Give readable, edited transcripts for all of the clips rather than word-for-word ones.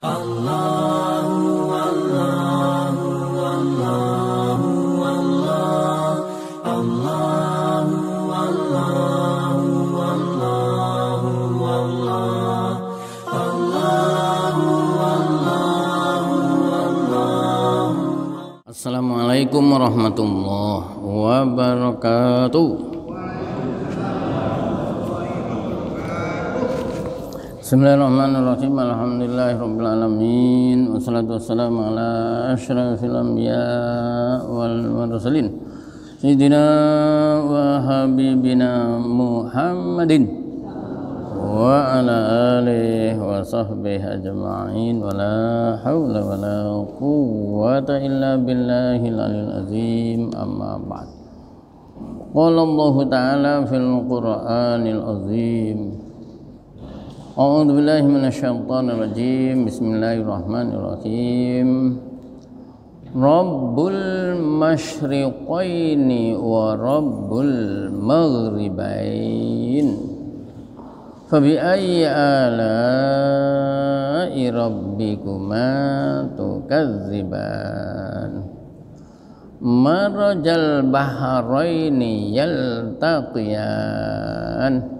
Allahu Allahu Allahu Allah Allahu Allahu Allahu Allah Allahu Allahu Allah. Assalamualaikum warahmatullahi wabarakatuh. Bismillahirrahmanirrahim. Alhamdulillahirabbil alamin. Wassalatu wassalamu ala asyrafil anbiya wal mursalin. Sayyidina wa habibina Muhammadin wa ala alihi wa sahbihi ajma'in. Wa la haula wa la quwwata illa billahil aliyil azim. Amma ba'd. Qala Allah ta'ala fil Qur'anil azim. A'udzu billahi minasyaitonir rajim. Bismillahirrahmanirrahim. Rabbul masyriqaini wa rabbul maghribain. Fabi ayyi ala'i rabbikuma tukadziban. Marajal bahraini yaltaqiyan.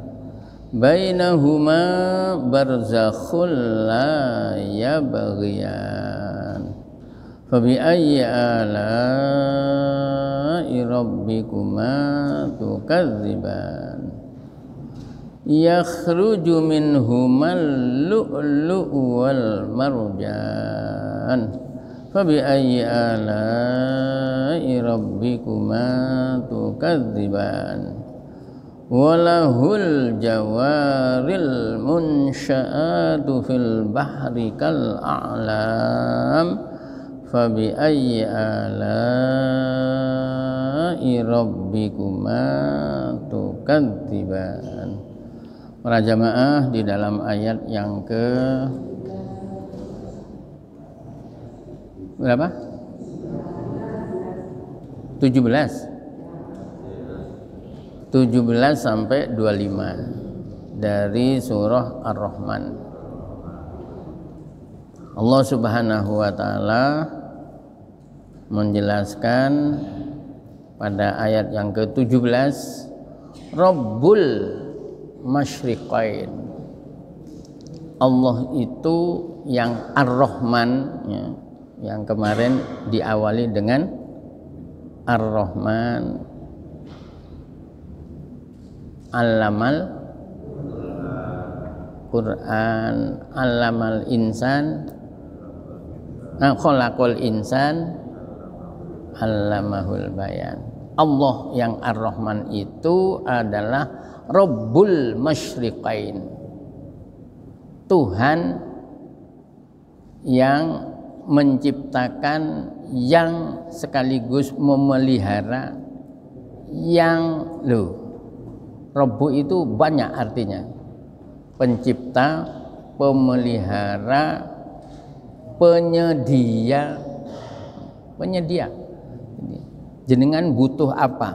Bainahuma barzakhul la yabghiyan. Fabi ayyi ala'i rabbikuma tukadziban. Yakhruju minhumal lu'lu'u wal marjan. Fabi ayyi ala'i rabbikuma tukadziban. Walahul jawaril munsya'atu fil bahri kal a'lam. Fabi ayyi ala'i rabbikuma tukadziban. Para jamaah, di dalam ayat yang ke berapa? 17 sampai 25 dari surah Ar-Rahman. Allah Subhanahu wa taala menjelaskan pada ayat yang ke-17, Rabbul masyriqain. Allah itu yang Ar-Rahman, ya, yang kemarin diawali dengan Ar-Rahman. Allamal Quran, allamal insan, khalaqal insan, allamahul bayan. Allah yang Ar-Rahman itu adalah Rabbul masyriqain, Tuhan yang menciptakan, yang sekaligus memelihara, yang Rabbu itu banyak artinya. Pencipta, pemelihara, penyedia. Jenengan butuh apa?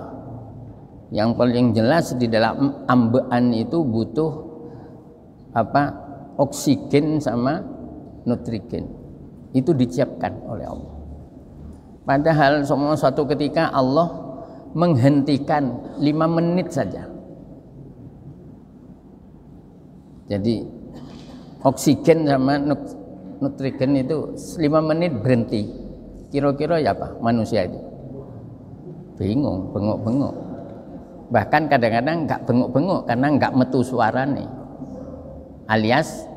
Yang paling jelas di dalam ambean itu butuh apa? Oksigen sama nutrien. Itu disiapkan oleh Allah. Padahal semua suatu ketika Allah menghentikan 5 menit saja. Jadi oksigen sama nutrien itu 5 menit berhenti. Kira-kira ya apa manusia itu? Bingung, bengok-bengok. Bahkan kadang-kadang nggak bengok-bengok karena nggak metu suarane. Alias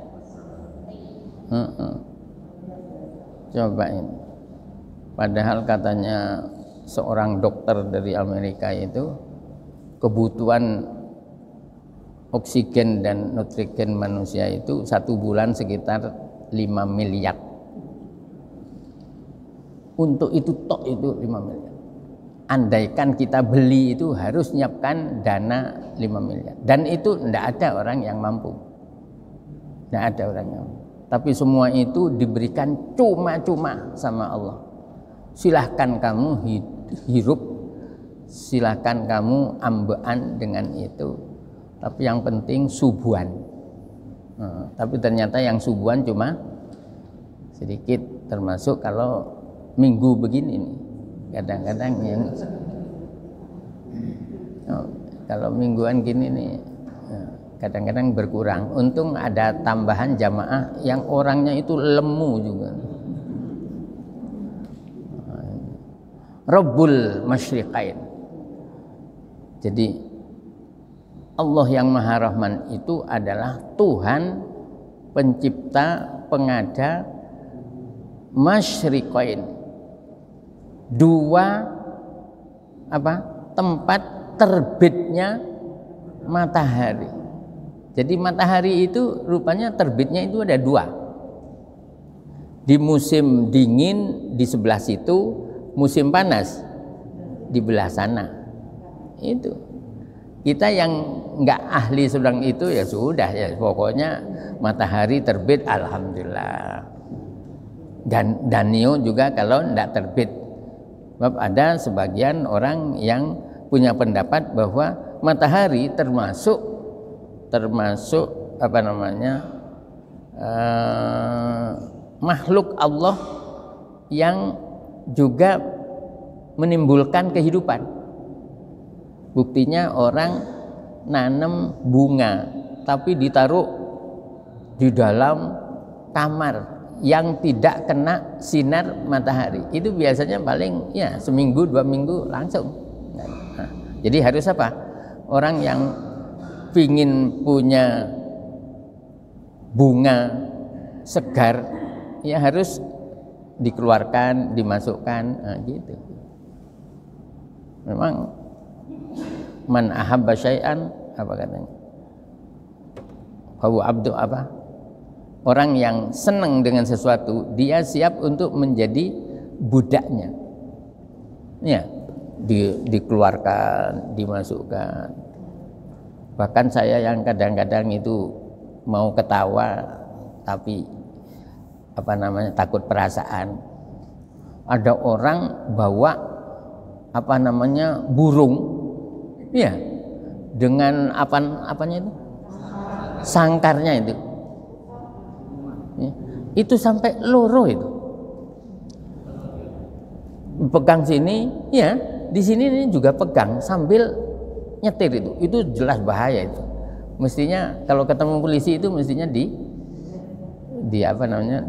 cobain. Padahal katanya seorang dokter dari Amerika itu kebutuhan oksigen dan nutrien manusia itu 1 bulan sekitar 5 miliar. Untuk itu tok itu 5 miliar. Andaikan kita beli itu harus nyiapkan dana 5 miliar. Dan itu tidak ada orang yang mampu. Tidak ada orang yang mampu. Tapi semua itu diberikan cuma-cuma sama Allah. Silahkan kamu hirup, silahkan kamu ambean dengan itu. Tapi yang penting subuhan. Tapi ternyata yang subuhan cuma sedikit, termasuk kalau minggu begini nih, kadang-kadang yang kalau mingguan gini nih kadang-kadang berkurang. Untung ada tambahan jamaah yang orangnya itu lemu juga. Rabbul Masyriqain. Jadi Allah yang Maha Rahman itu adalah Tuhan pencipta, pengada Masyriqain. Dua tempat terbitnya matahari. Jadi matahari itu rupanya terbitnya itu ada dua. Di musim dingin di sebelah situ, musim panas di belah sana. Itu kita yang nggak ahli sedang itu ya sudah ya, pokoknya matahari terbit alhamdulillah. Dan Danio juga kalau nggak terbit. Sebab ada sebagian orang yang punya pendapat bahwa matahari termasuk makhluk Allah yang juga menimbulkan kehidupan. Buktinya orang nanam bunga tapi ditaruh di dalam kamar yang tidak kena sinar matahari. Itu biasanya paling ya seminggu 2 minggu langsung. Nah, jadi harus apa? Orang yang pingin punya bunga segar ya harus dikeluarkan, dimasukkan, gitu. Memang man ahabba syai'an apa katanya? Fahu abdu apa? Orang yang senang dengan sesuatu, dia siap untuk menjadi budaknya. Ya, dikeluarkan, dimasukkan. Bahkan saya yang kadang-kadang itu mau ketawa tapi takut perasaan. Ada orang bawa burung, ya, dengan apanya itu, sangkarnya itu, ya, itu sampai loro itu, pegang sini, ya, di sini ini juga pegang sambil nyetir itu jelas bahaya itu. Mestinya kalau ketemu polisi itu mestinya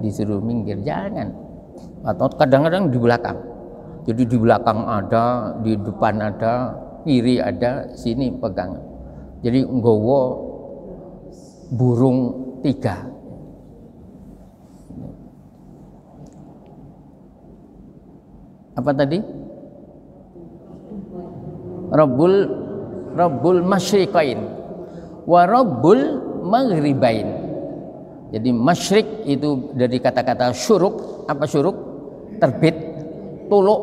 disuruh minggir, jangan. Atau kadang-kadang di belakang. Jadi di belakang ada, di depan ada, kiri ada, sini pegang. Jadi nggowo burung 3. Apa tadi? Rabbul Masyriqain wa Rabbul Maghribain. Jadi masyrik itu dari kata-kata syuruk. Apa syuruk? Terbit, tuluk.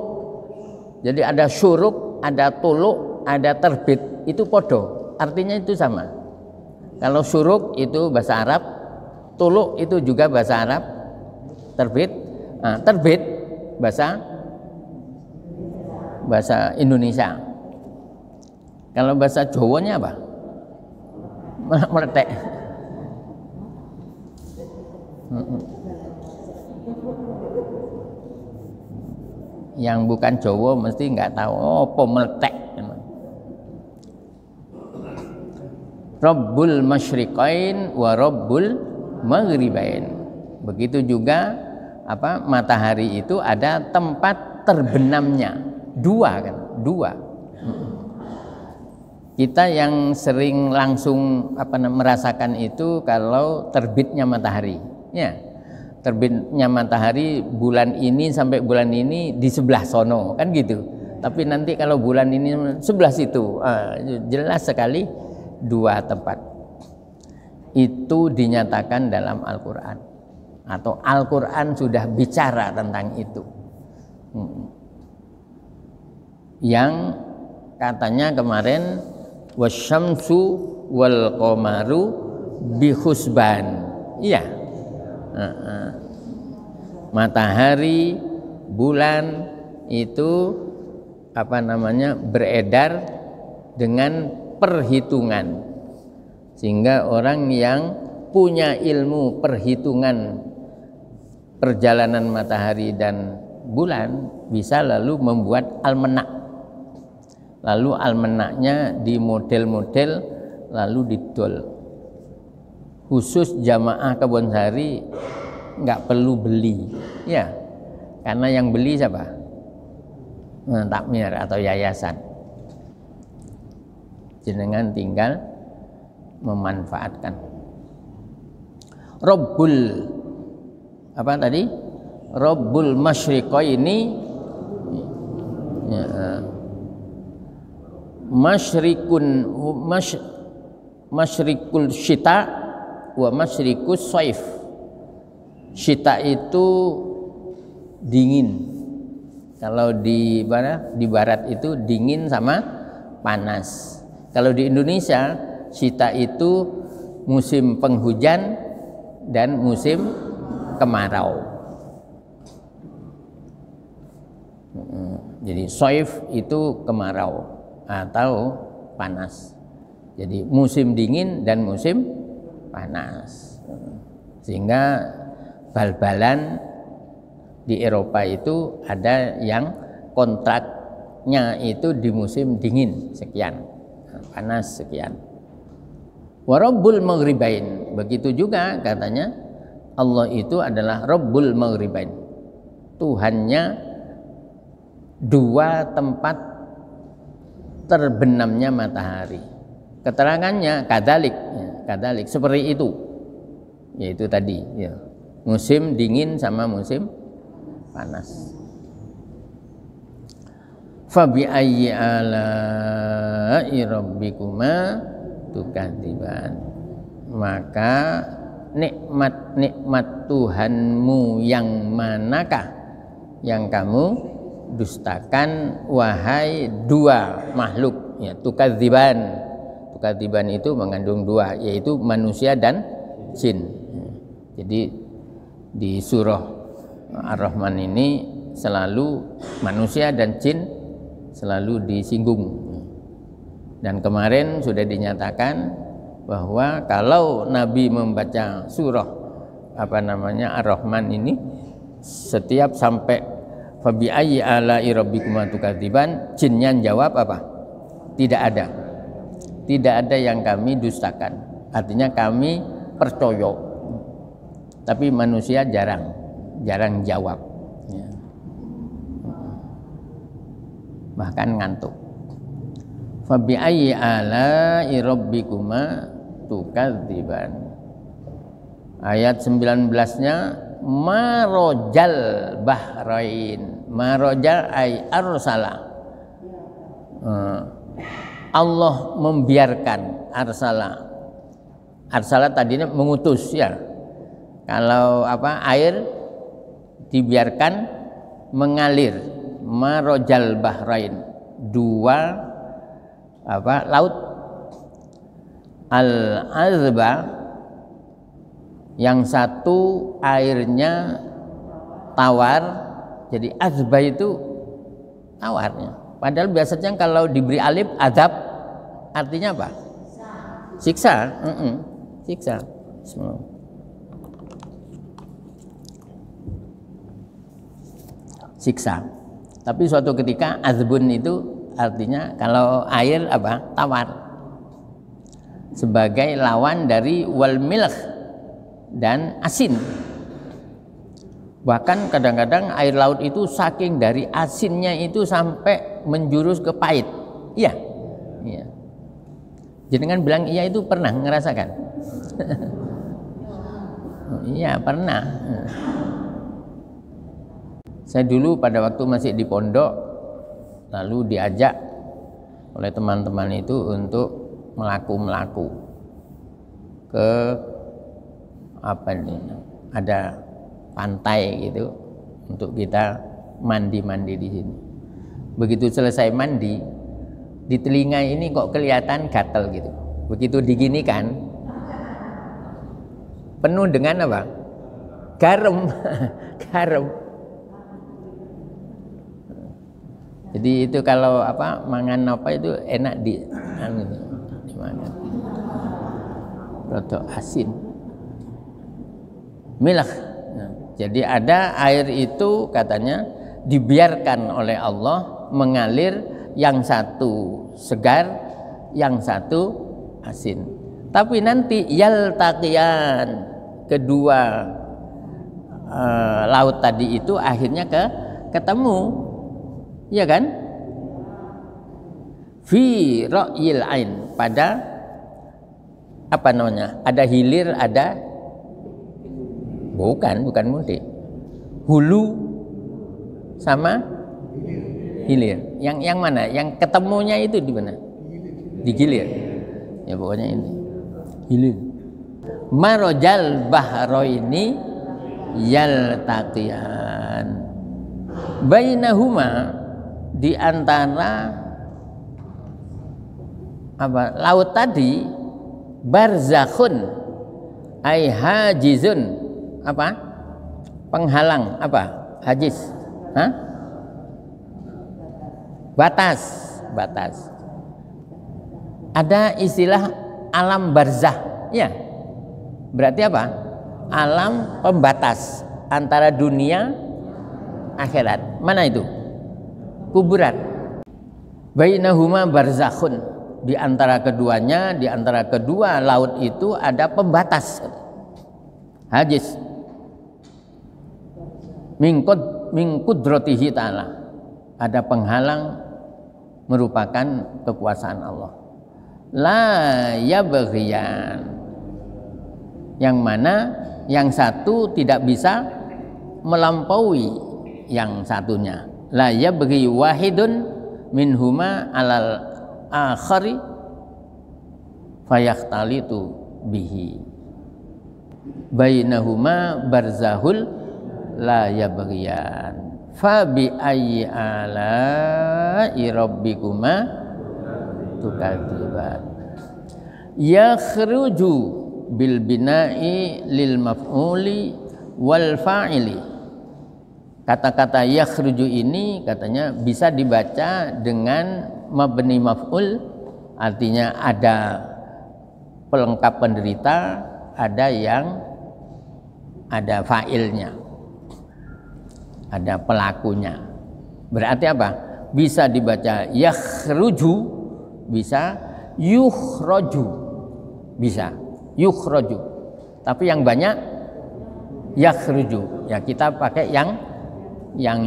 Jadi ada syuruk, ada tuluk, ada terbit. Itu podo, artinya itu sama. Kalau syuruk itu bahasa Arab, tuluk itu juga bahasa Arab, terbit. Nah, terbit bahasa Indonesia. Kalau bahasa Jawanya apa? Meletek. Yang bukan Jawa mesti nggak tahu apa meletek. Rabbul Masyriqain wa Rabbul Maghribain. Begitu juga matahari itu ada tempat terbenamnya. Dua. Kita yang sering langsung merasakan itu kalau terbitnya matahari. Ya, terbitnya matahari bulan ini sampai bulan ini di sebelah sono, kan gitu. Tapi nanti kalau bulan ini sebelah situ, jelas sekali 2 tempat. Itu dinyatakan dalam Al-Quran, atau Al-Quran sudah bicara tentang itu. Yang katanya kemarin wasyamsu wal qamaru bihusban. Iya. Matahari, bulan itu beredar dengan perhitungan, sehingga orang yang punya ilmu perhitungan perjalanan matahari dan bulan bisa lalu membuat almanak. Lalu almanaknya di model-model lalu didol. Khusus jamaah Kebonsari nggak perlu beli, ya, karena yang beli siapa? Takmir atau yayasan. Jenengan tinggal memanfaatkan. Rabbul apa tadi? Rabbul masyriqaini, ya, masyrikul syita wa masyrikus saif. Syita itu dingin. Kalau di barat itu dingin sama panas. Kalau di Indonesia syita itu musim penghujan dan musim kemarau. Jadi saif itu kemarau atau panas. Jadi musim dingin dan musim panas. Sehingga bal-balan di Eropa itu ada yang kontraknya itu di musim dingin sekian, panas sekian. Wa Rabbul Maghribain, begitu juga katanya Allah itu adalah Rabbul Maghribain, Tuhannya dua tempat terbenamnya matahari. Keterangannya kadalik, ya, kadalik seperti itu, yaitu tadi, ya, musim dingin sama musim panas. Fabi ayyi ala'i rabbikuma tukadziban, maka nikmat-nikmat Tuhanmu yang manakah yang kamu dustakan wahai dua makhluk, ya, tukadziban. Tukadziban itu mengandung dua, yaitu manusia dan jin. Jadi di surah Ar-Rahman ini selalu manusia dan jin selalu disinggung. Dan kemarin sudah dinyatakan bahwa kalau Nabi membaca surah Ar-Rahman ini setiap sampai fabi ayyi ala'i rabbikuma tukadziban, jinnya jawab apa? Tidak ada. Tidak ada yang kami dustakan. Artinya kami percaya. Tapi manusia jarang jawab, ya. Bahkan ngantuk. Fabi ayyi ala'i rabbikuma tukadziban. Ayat 19-nya marojal bahrain. Marojal ay arsala. Allah membiarkan, arsala tadinya mengutus, ya. Kalau air dibiarkan mengalir, marojal bahrain, dua laut, al-azba, yang satu airnya tawar, jadi azba itu tawarnya. Padahal biasanya kalau diberi alif azab artinya apa? Siksa. Siksa. Siksa. Tapi suatu ketika azbun itu artinya kalau air apa? Tawar. Sebagai lawan dari wal milh dan asin. Bahkan kadang-kadang air laut itu saking dari asinnya itu sampai menjurus ke pahit. Iya. Iya. Jenengan bilang iya itu pernah ngerasakan? Iya, pernah. Saya dulu pada waktu masih di pondok lalu diajak oleh teman-teman itu untuk melaku ke ada pantai gitu untuk kita mandi di sini. Begitu selesai mandi, di telinga ini kok kelihatan gatal gitu. Begitu diginikan, penuh dengan apa? Garam, garam. Jadi itu kalau mangan itu enak dimakan. Rodo asin. Milah. Jadi ada air itu katanya dibiarkan oleh Allah mengalir, yang satu segar, yang satu asin. Tapi nanti yaltaqiyan, kedua laut tadi itu akhirnya ketemu, ya kan? Fi ra'yil ain, pada apa namanya? Ada hilir, ada bukan mudik. Hulu sama hilir. Yang mana? Yang ketemunya itu di mana? Di hilir. Ya pokoknya ini. Hilir. Marojal bahroini yaltaqiyan. Bainahuma, di antara apa? Laut tadi, barzakhun ay hajizun, apa? Penghalang, apa? Hajiz. Hah? Batas. Ada istilah alam barzah, ya. Berarti apa? Alam pembatas antara dunia akhirat. Mana itu? Kuburan. Bainahuma barzakhun, di antara keduanya, di antara kedua laut itu ada pembatas. Hajiz. Min qudratihi ta'ala. Ada penghalang, merupakan kekuasaan Allah. La yabghiyan, yang mana yang satu tidak bisa melampaui yang satunya. La yabghi wahidun minhuma alal akhari fayakhtalitu bihi. Bainahuma barzahul la yabghiyan. Fa bi ayyi ala'i rabbikuma tukadziban. Yakhruju bil bina'i lil maf'uli wal fa'ili. Kata-kata yakhruju ini katanya bisa dibaca dengan mabni maf'ul, artinya ada pelengkap penderita, ada fa'ilnya, ada pelakunya. Berarti apa? Bisa dibaca yakhruju, bisa yukhraju, bisa yukhraju. Tapi yang banyak yakhruju. Ya kita pakai yang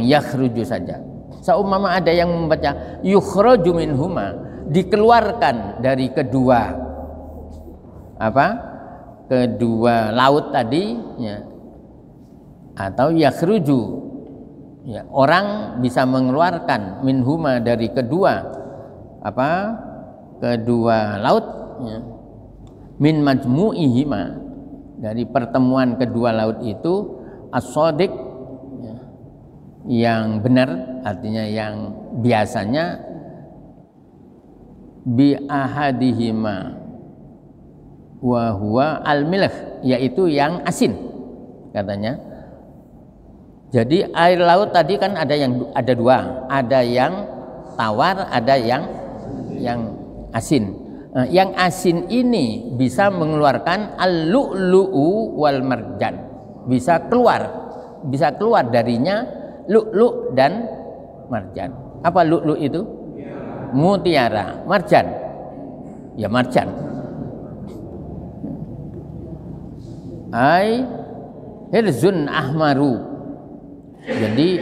yakhruju saja. Seumpama ada yang membaca yukhraju minhuma, dikeluarkan dari kedua laut tadi, ya. Atau yakhruju, ya, orang bisa mengeluarkan minhuma, dari kedua laut, ya. Min majmu'ihima, dari pertemuan kedua laut itu, as-shadiq, ya, yang benar, artinya yang biasanya, bi ahadihima wa huwa al-milh, yaitu yang asin katanya. Jadi air laut tadi kan ada dua, ada yang tawar, ada yang asin. Nah, yang asin ini bisa mengeluarkan al-lu'lu'u wal marjan, bisa keluar darinya lu'lu' dan marjan. Apa lu'lu' itu? Mutiara. Marjan, ya marjan. Ai hirzun ahmaru. Jadi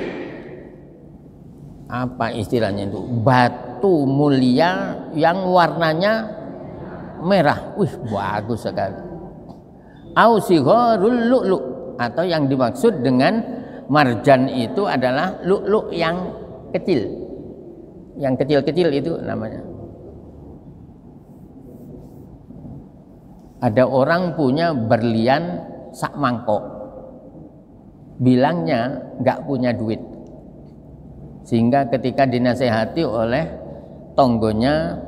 apa istilahnya itu? Batu mulia yang warnanya merah. Wih, bagus sekali. Au sigharul lu'lu', atau yang dimaksud dengan marjan itu adalah lu'lu' yang kecil. Yang kecil-kecil itu namanya. Ada orang punya berlian sak mangkok, bilangnya nggak punya duit, sehingga ketika dinasehati oleh tonggonya,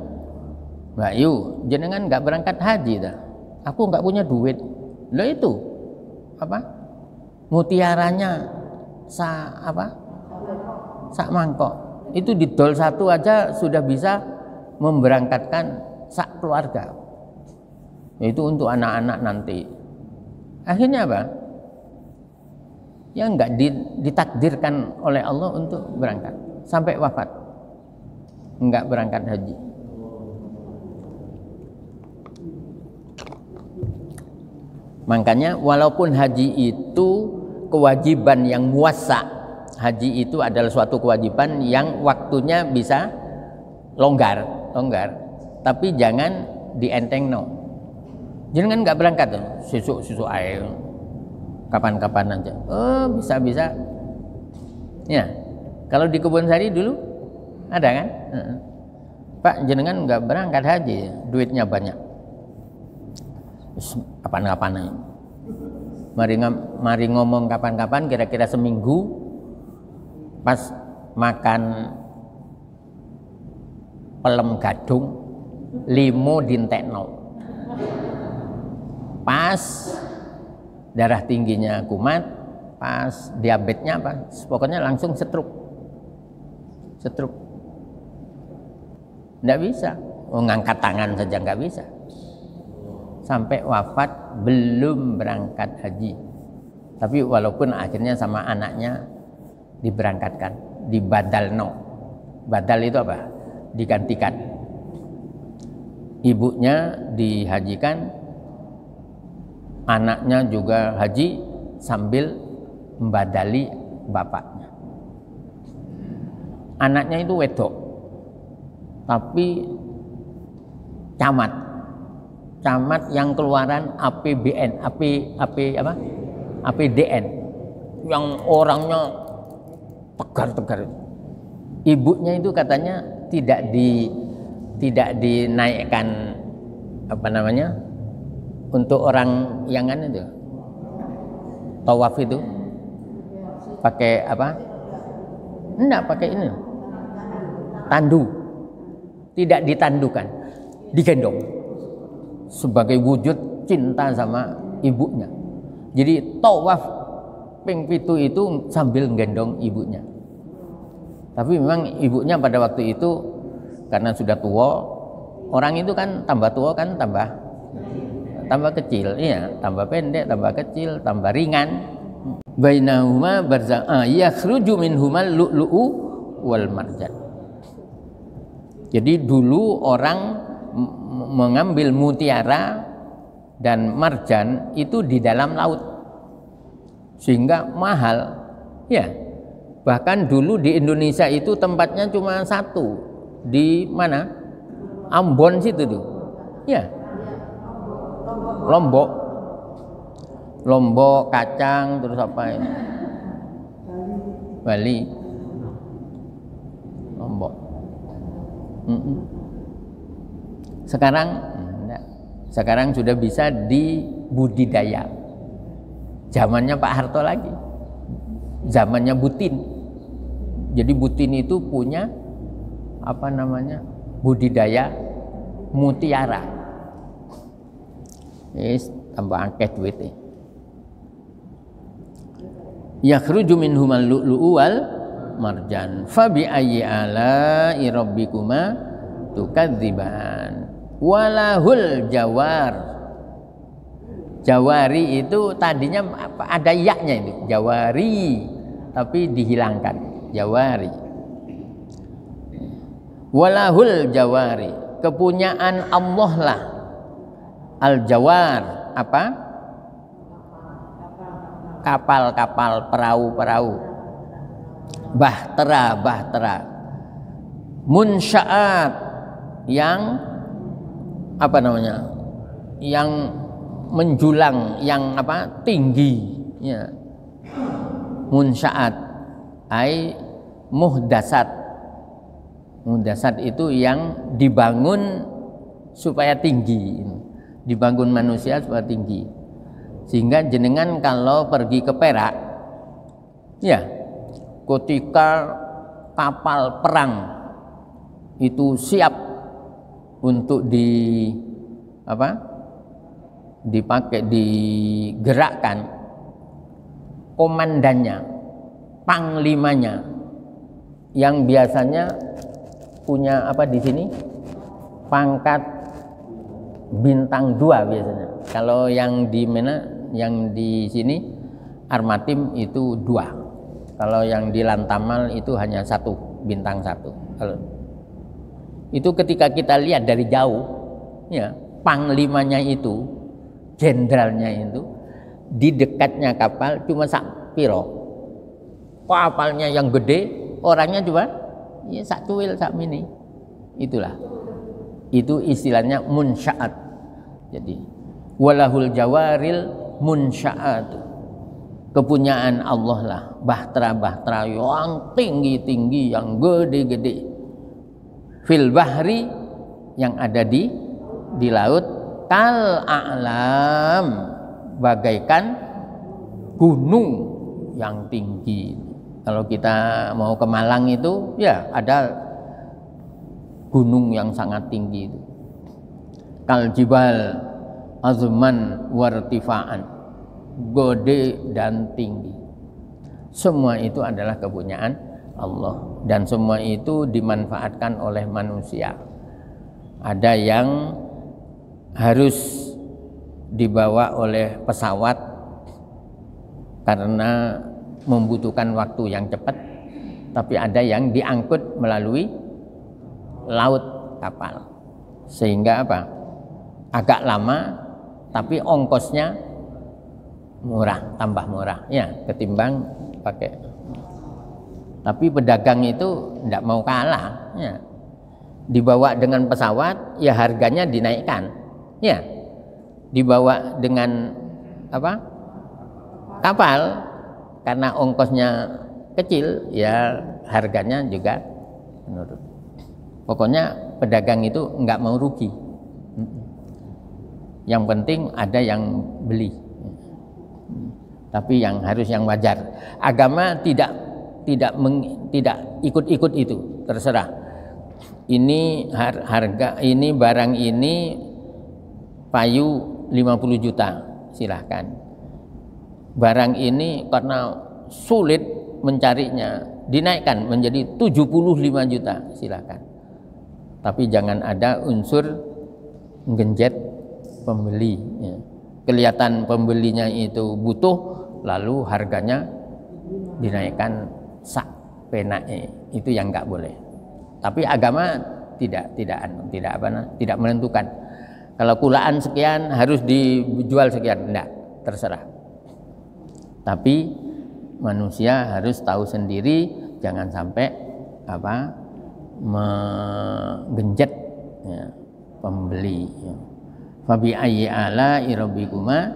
Mbak Yu, jenengan nggak berangkat haji dah? Aku nggak punya duit. Lah itu mutiaranya sak mangkok. Itu didol satu aja sudah bisa memberangkatkan sak keluarga. Itu untuk anak-anak nanti. Akhirnya apa? yang enggak ditakdirkan oleh Allah untuk berangkat sampai wafat, enggak berangkat haji. Makanya walaupun haji itu kewajiban yang muwassa, haji itu adalah suatu kewajiban yang waktunya bisa longgar, tapi jangan dientengno. Jangan nggak berangkat tuh, susuk air, kapan-kapan aja. Oh bisa. Ya, kalau di Kebun Sari dulu ada kan? Pak, jenengan nggak berangkat haji, duitnya banyak. Kapan-kapan aja. Mari ngomong kapan-kapan, kira-kira seminggu pas makan pelem gadung limo dintekno, pas darah tingginya kumat, pas diabetesnya apa, pokoknya langsung stroke. Nggak bisa, ngangkat tangan saja nggak bisa. Sampai wafat belum berangkat haji. Tapi walaupun akhirnya sama anaknya diberangkatkan, dibadalno. Badal itu apa? Digantikan. Ibunya dihajikan, anaknya juga haji sambil membadali bapaknya. Anaknya itu wedok, tapi camat yang keluaran APDN, yang orangnya tegar. Ibunya itu katanya tidak dinaikkan untuk orang yang kan itu tawaf itu pakai apa? Enggak pakai ini, tandu, tidak ditandukan, digendong sebagai wujud cinta sama ibunya. Jadi tawaf ping 7 itu sambil gendong ibunya. Tapi memang ibunya pada waktu itu karena sudah tua, orang itu kan tambah tua kan tambah kecil, iya, tambah pendek, tambah kecil, tambah ringan. Bainahuma barzakh yakhruju minhumal lu'lu'u wal marjan. Jadi dulu orang mengambil mutiara dan marjan itu di dalam laut sehingga mahal ya. Bahkan dulu di Indonesia itu tempatnya cuma satu, di mana? Ambon situ tuh ya, Lombok kacang, terus apa ini, Bali, Lombok. Sekarang sudah bisa dibudidaya. Zamannya Pak Harto lagi, zamannya Butin. Jadi Butin itu punya budidaya mutiara. Tambah angket duitnya. Yakhruju minhumal lu'lu'u wal marjan. Fa bi ayyi ala'i rabbikuma tukadziban. Walahul jawar. Jawari itu tadinya ada yaknya itu, jawari, tapi dihilangkan, jawari. Walahul jawari, kepunyaan Allah lah. Al jawar apa? Kapal-kapal, perahu-perahu. Bahtera. Munsya'at, yang yang menjulang, yang tinggi ya. Munsya'at ai muhdasat itu yang dibangun supaya tinggi, dibangun manusia supaya tinggi, sehingga jenengan kalau pergi ke Perak ya, ketika kapal perang itu siap untuk digerakkan, komandannya, panglimanya, yang biasanya punya di sini pangkat bintang 2 biasanya. Kalau yang di mana, yang di sini Armatim itu 2. Kalau yang di Lantamal itu hanya 1, bintang 1. Kalau itu ketika kita lihat dari jauh, ya, panglimanya itu, jenderalnya itu, di dekatnya kapal cuma sak piro. Kapalnya yang gede, orangnya cuma ya sak cuil, sak mini. Itulah. Itu istilahnya munsya'at. Jadi walahul jawaril munsya'at. Kepunyaan Allah lah, bahtera-bahtera yang tinggi-tinggi, yang gede-gede. Fil bahri, yang ada di laut, kal a'lam, bagaikan gunung yang tinggi. Kalau kita mau ke Malang itu, ya ada gunung yang sangat tinggi itu. Kal jibal azman wartifa'an, gede dan tinggi. Semua itu adalah kepunyaan Allah, dan semua itu dimanfaatkan oleh manusia. Ada yang harus dibawa oleh pesawat karena membutuhkan waktu yang cepat, tapi ada yang diangkut melalui laut, kapal, sehingga apa? Agak lama tapi ongkosnya murah, tambah murah ya ketimbang pakai. Tapi pedagang itu tidak mau kalah ya. Dibawa dengan pesawat ya harganya dinaikkan ya. Dibawa dengan apa? Kapal, karena ongkosnya kecil ya harganya juga menurun. Pokoknya pedagang itu nggak mau rugi. Yang penting ada yang beli. Tapi yang harus yang wajar. Agama tidak ikut-ikut itu, terserah. Ini harga ini, barang ini payu 50 juta, silahkan. Barang ini karena sulit mencarinya, dinaikkan menjadi 75 juta, silahkan. Tapi jangan ada unsur genjet pembeli ya. Kelihatan pembelinya itu butuh, lalu harganya dinaikkan sak penae, itu yang nggak boleh. Tapi agama tidak menentukan. Kalau kulaan sekian harus dijual sekian, enggak, terserah. Tapi manusia harus tahu sendiri, jangan sampai menggenjet ya, pembeli. Ya. Fabi ayyi ala'i rabbikuma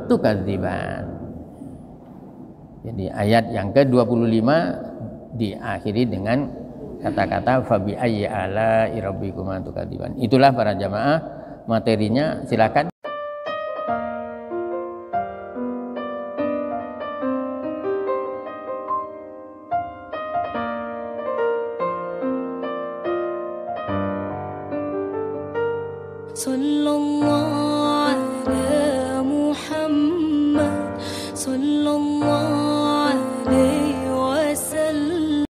tukadziban. Jadi ayat yang ke-25 diakhiri dengan kata-kata fabi ayyi ala'i rabbikuma tukadziban. Itulah para jamaah materinya, silakan. Sallallahu